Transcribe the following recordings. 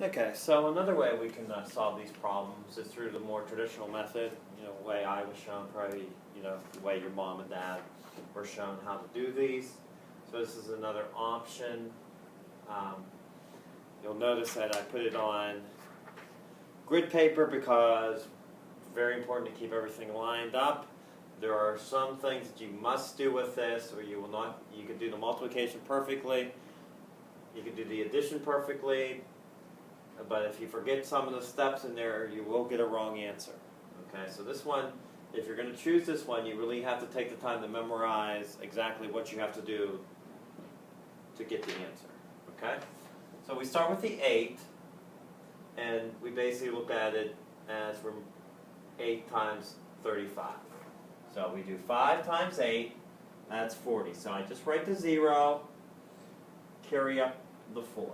Okay, so another way we can solve these problems is through the more traditional method, the way I was shown, probably, the way your mom and dad were shown how to do these. So this is another option. You'll notice that I put it on grid paper because it's very important to keep everything lined up. There are some things that you must do with this, or you will not. You can do the multiplication perfectly. You can do the addition perfectly. But if you forget some of the steps in there, you will get a wrong answer. Okay, so this one, if you're going to choose this one, you really have to take the time to memorize exactly what you have to do to get the answer. Okay, so we start with the 8, and we basically look at it as from 8 times 35. So we do 5 times 8, that's 40. So I just write the 0, carry up the 4.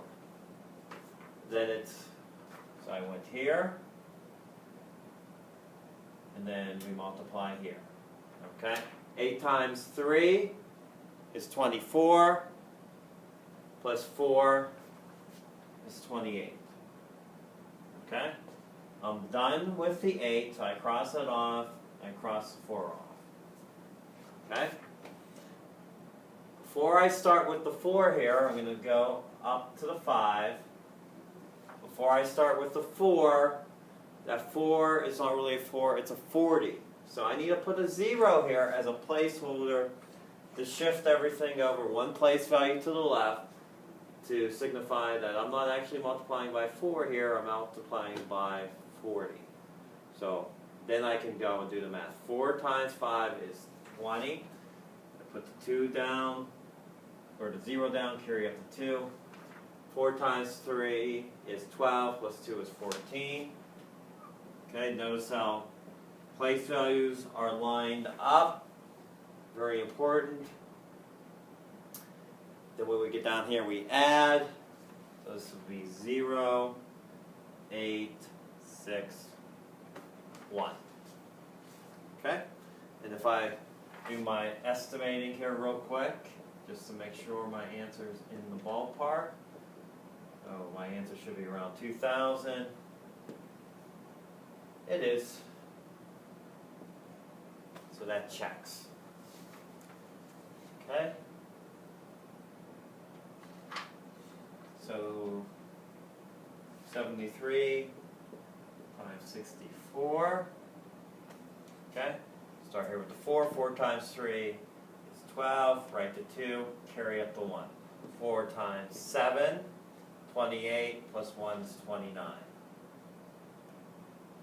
Then so I went here, and then we multiply here. Okay? 8 times 3 is 24, plus 4 is 28. Okay? I'm done with the 8, so I cross it off, I cross the 4 off. Okay? Before I start with the 4 here, I'm going to go up to the 5. Before I start with the 4, that 4 is not really a 4, it's a 40. So I need to put a 0 here as a placeholder to shift everything over one place value to the left to signify that I'm not actually multiplying by 4 here, I'm multiplying by 40. So then I can go and do the math. 4 times 5 is 20. I put the 2 down, or the 0 down, carry up the 2. 4 times 3 is 12, plus 2 is 14. Okay, notice how place values are lined up. Very important. Then when we get down here, we add. So this would be 0, 8, 6, 1. Okay? And if I do my estimating here real quick, just to make sure my answer is in the ballpark. So my answer should be around 2,000. It is. So that checks. Okay? So 73 times 64. Okay? Start here with the 4. 4 times 3 is 12. Write the 2. Carry up the 1. 4 times 7. 28 plus 1 is 29.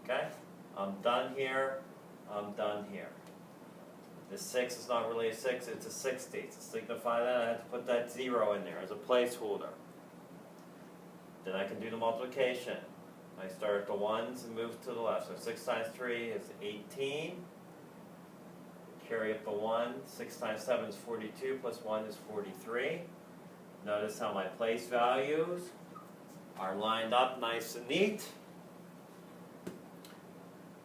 Okay? I'm done here. I'm done here. The 6 is not really a 6, it's a 60. To signify that, I have to put that 0 in there as a placeholder. Then I can do the multiplication. I start at the 1s and move to the left. So 6 times 3 is 18. Carry up the 1. 6 times 7 is 42, plus 1 is 43. Notice how my place values are lined up nice and neat.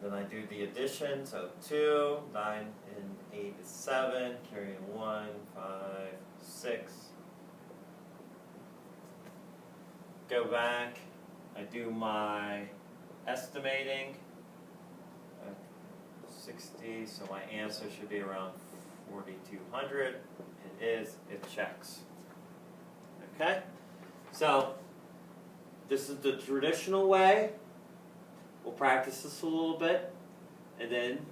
Then I do the addition, so 2, 9 and 8 is 7, carry in 1, 5, 6. Go back, I do my estimating, 60, so my answer should be around 4,200. It is, it checks. Okay? So, this is the traditional way. We'll practice this a little bit, and then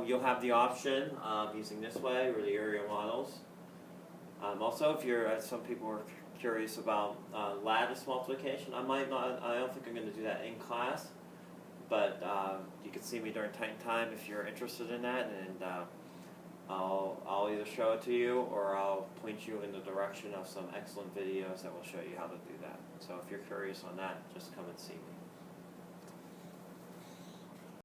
you'll have the option of using this way or the area models. Also, if you're, some people are curious about lattice multiplication, I don't think I'm going to do that in class, but you can see me during time if you're interested in that, and I'll either show it to you or I'll point you in the direction of some excellent videos that will show you how to do that. So if you're curious on that, just come and see me.